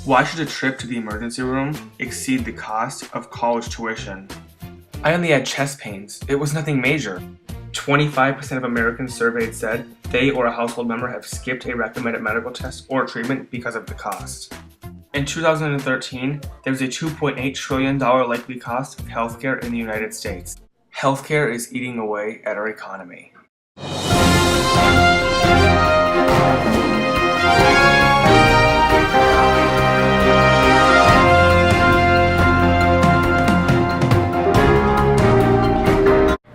Why should a trip to the emergency room exceed the cost of college tuition? I only had chest pains. It was nothing major. 25% of Americans surveyed said they or a household member have skipped a recommended medical test or treatment because of the cost. In 2013, there was a $2.8 trillion likely cost of healthcare in the United States. Healthcare is eating away at our economy.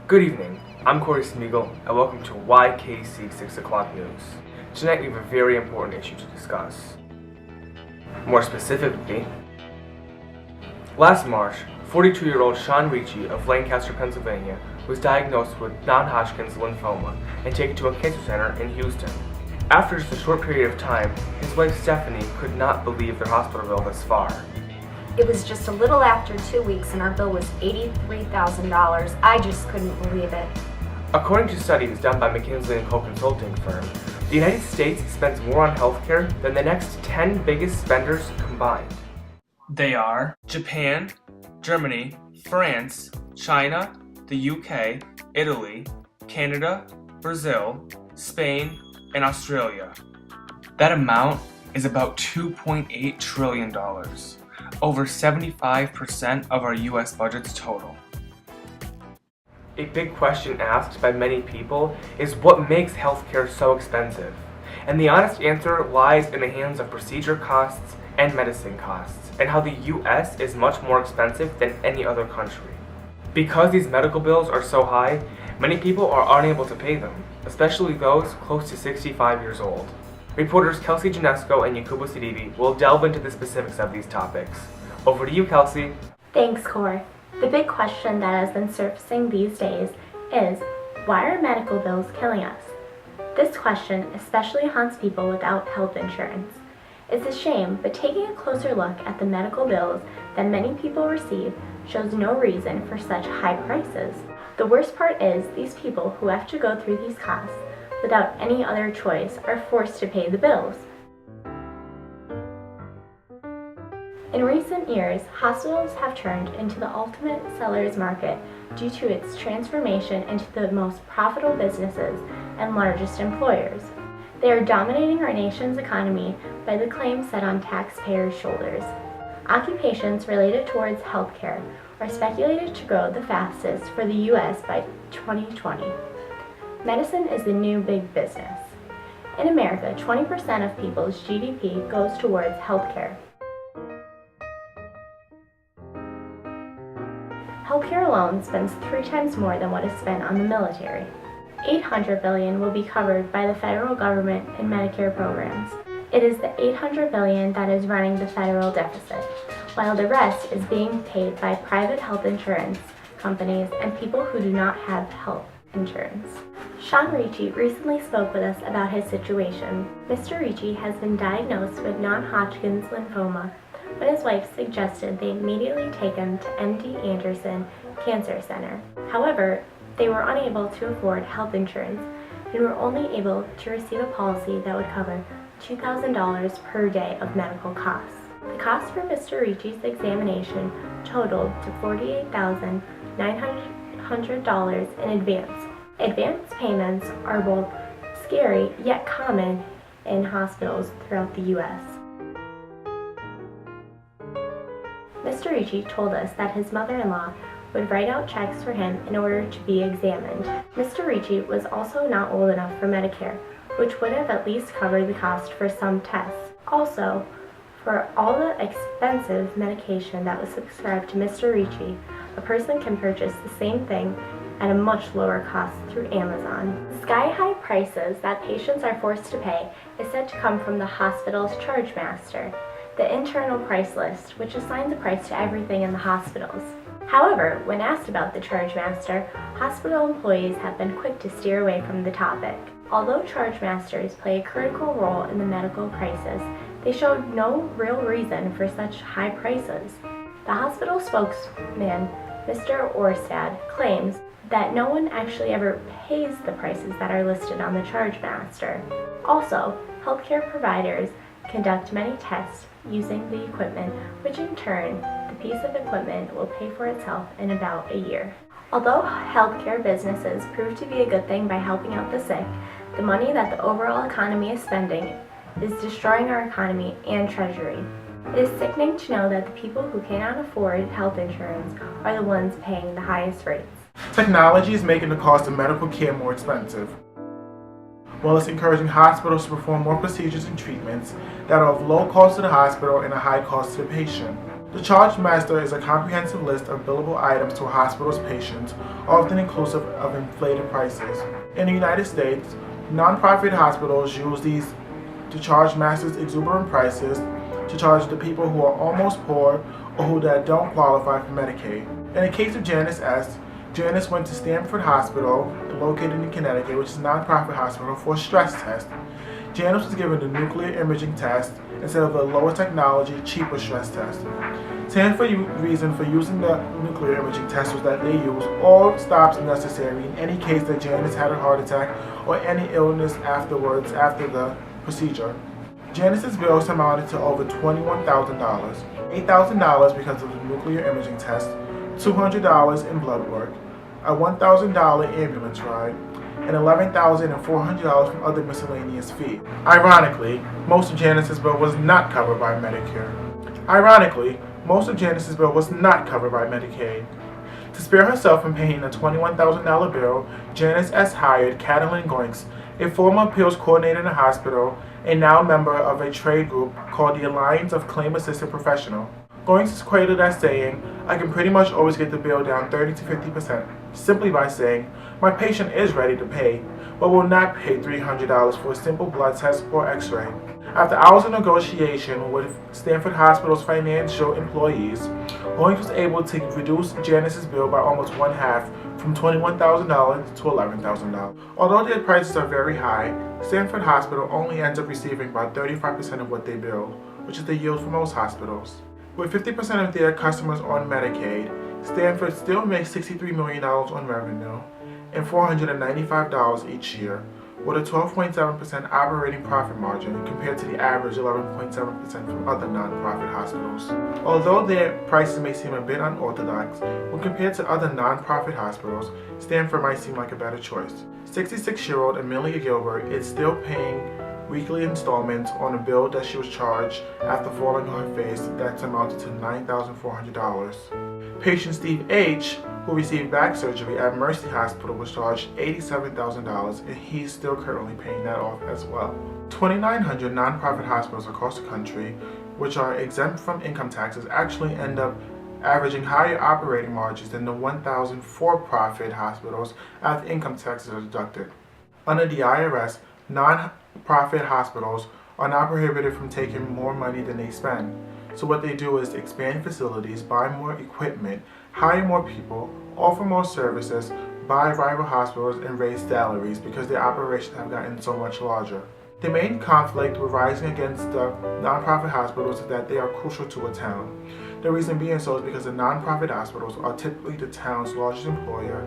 Good evening, I'm Corey Smeagol, and welcome to YKC 6 O'Clock News. Tonight we have a very important issue to discuss. More specifically, last March, 42-year-old Sean Ricci of Lancaster, Pennsylvania, was diagnosed with non-Hodgkin's lymphoma and taken to a cancer center in Houston. After just a short period of time, his wife Stephanie could not believe their hospital bill thus far. It was just a little after 2 weeks and our bill was $83,000. I just couldn't believe it. According to studies done by McKinsey & Co. consulting firm, the United States spends more on healthcare than the next 10 biggest spenders combined. They are Japan, Germany, France, China, the UK, Italy, Canada, Brazil, Spain, and Australia. That amount is about $2.8 trillion. Over 75% of our US budget's total. A big question asked by many people is what makes healthcare so expensive? And the honest answer lies in the hands of procedure costs and medicine costs, and how the US is much more expensive than any other country. Because these medical bills are so high, many people are unable to pay them, especially those close to 65 years old. Reporters Kelsey Janesco and Yakubo Sidibe will delve into the specifics of these topics. Over to you, Kelsey. Thanks, Cor. The big question that has been surfacing these days is, why are medical bills killing us? This question especially haunts people without health insurance. It's a shame, but taking a closer look at the medical bills that many people receive shows no reason for such high prices. The worst part is these people who have to go through these costs without any other choice are forced to pay the bills. In recent years, hospitals have turned into the ultimate seller's market due to its transformation into the most profitable businesses and largest employers. They are dominating our nation's economy by the claims set on taxpayers' shoulders. Occupations related towards healthcare are speculated to grow the fastest for the U.S. by 2020. Medicine is the new big business. In America, 20% of people's GDP goes towards healthcare. Healthcare alone spends 3 times more than what is spent on the military. $800 billion will be covered by the federal government in Medicare programs. It is the $800 billion that is running the federal deficit, while the rest is being paid by private health insurance companies and people who do not have health insurance. Sean Ricci recently spoke with us about his situation. Mr. Ricci has been diagnosed with non-Hodgkin's lymphoma, but his wife suggested they immediately take him to MD Anderson Cancer Center. However, they were unable to afford health insurance and were only able to receive a policy that would cover $2,000 per day of medical costs. The cost for Mr. Ricci's examination totaled to $48,900 in advance. Advance payments are both scary yet common in hospitals throughout the U.S. Mr. Ricci told us that his mother-in-law would write out checks for him in order to be examined. Mr. Ricci was also not old enough for Medicare, which would have at least covered the cost for some tests. Also, for all the expensive medication that was subscribed to Mr. Ricci, a person can purchase the same thing at a much lower cost through Amazon. The sky-high prices that patients are forced to pay is said to come from the hospital's charge master, the internal price list, which assigns a price to everything in the hospitals. However, when asked about the charge master, hospital employees have been quick to steer away from the topic. Although charge masters play a critical role in the medical crisis, they showed no real reason for such high prices. The hospital spokesman, Mr. Orstad, claims that no one actually ever pays the prices that are listed on the charge master. Also, healthcare providers conduct many tests using the equipment, which in turn, the piece of equipment will pay for itself in about a year. Although healthcare businesses prove to be a good thing by helping out the sick, the money that the overall economy is spending is destroying our economy and treasury. It is sickening to know that the people who cannot afford health insurance are the ones paying the highest rates. Technology is making the cost of medical care more expensive, while it's encouraging hospitals to perform more procedures and treatments that are of low cost to the hospital and a high cost to the patient. The Charge Master is a comprehensive list of billable items to a hospital's patients, often inclusive of inflated prices. In the United States, nonprofit hospitals use these to charge Master's exuberant prices to charge the people who are almost poor or who that don't qualify for Medicaid. In the case of Janice S., Janice went to Stanford Hospital, located in Connecticut, which is a nonprofit hospital, for a stress test. Janice was given the nuclear imaging test instead of the lower technology, cheaper stress test. Stanford's reason for using the nuclear imaging test was that they use all stops necessary in any case that Janice had a heart attack or any illness afterwards after the procedure. Janice's bills amounted to over $21,000, $8,000 because of the nuclear imaging test, $200 in blood work, a $1,000 ambulance ride, and $11,400 from other miscellaneous fees. Ironically, most of Janice's bill was not covered by Medicare. To spare herself from paying a $21,000 bill, Janice S. hired Catalin Goinks, a former appeals coordinator in the hospital and now member of a trade group called the Alliance of Claim Assistant Professionals. Goinks is quoted as saying, "I can pretty much always get the bill down 30 to 50% simply by saying, my patient is ready to pay, but will not pay $300 for a simple blood test or x-ray." After hours of negotiation with Stanford Hospital's financial employees, Goinks was able to reduce Janice's bill by almost one half, from $21,000 to $11,000. Although their prices are very high, Stanford Hospital only ends up receiving about 35% of what they bill, which is the yield for most hospitals. With 50% of their customers on Medicaid, Stanford still makes $63 million on revenue and $495 each year, with a 12.7% operating profit margin compared to the average 11.7% from other nonprofit hospitals. Although their prices may seem a bit unorthodox, when compared to other nonprofit hospitals, Stanford might seem like a better choice. 66-year-old Amelia Gilbert is still paying weekly installments on a bill that she was charged after falling on her face that amounted to $9,400. Patient Steve H., who received back surgery at Mercy Hospital, was charged $87,000, and he's still currently paying that off as well. 2,900 nonprofit hospitals across the country, which are exempt from income taxes, actually end up averaging higher operating margins than the 1,000 for-profit hospitals after income taxes are deducted. Under the IRS, non-profit hospitals are not prohibited from taking more money than they spend. So what they do is expand facilities, buy more equipment, hire more people, offer more services, buy rival hospitals, and raise salaries because their operations have gotten so much larger. The main conflict with rising against the nonprofit hospitals is that they are crucial to a town. The reason being so is because the nonprofit hospitals are typically the town's largest employer,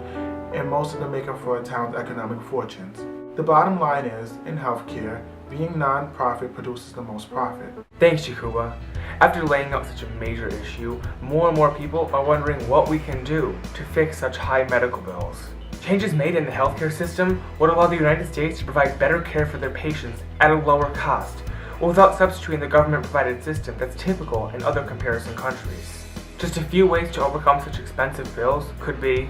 and most of them make up for a town's economic fortunes. The bottom line is, in healthcare, being nonprofit produces the most profit. Thanks, Jakuba. After laying out such a major issue, more and more people are wondering what we can do to fix such high medical bills. Changes made in the healthcare system would allow the United States to provide better care for their patients at a lower cost, without substituting the government-provided system that's typical in other comparison countries. Just a few ways to overcome such expensive bills could be: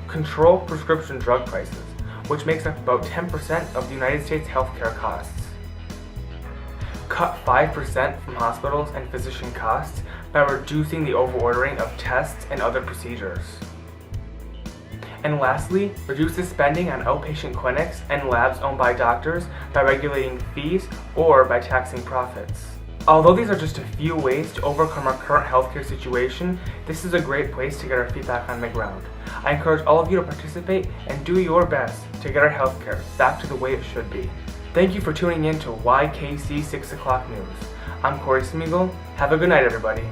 control prescription drug prices, which makes up about 10% of the United States healthcare costs. Cut 5% from hospitals and physician costs by reducing the overordering of tests and other procedures. And lastly, reduce the spending on outpatient clinics and labs owned by doctors by regulating fees or by taxing profits. Although these are just a few ways to overcome our current healthcare situation, this is a great place to get our feet back on the ground. I encourage all of you to participate and do your best to get our healthcare back to the way it should be. Thank you for tuning in to YKC 6 O'Clock News. I'm Corey Smeagol. Have a good night, everybody.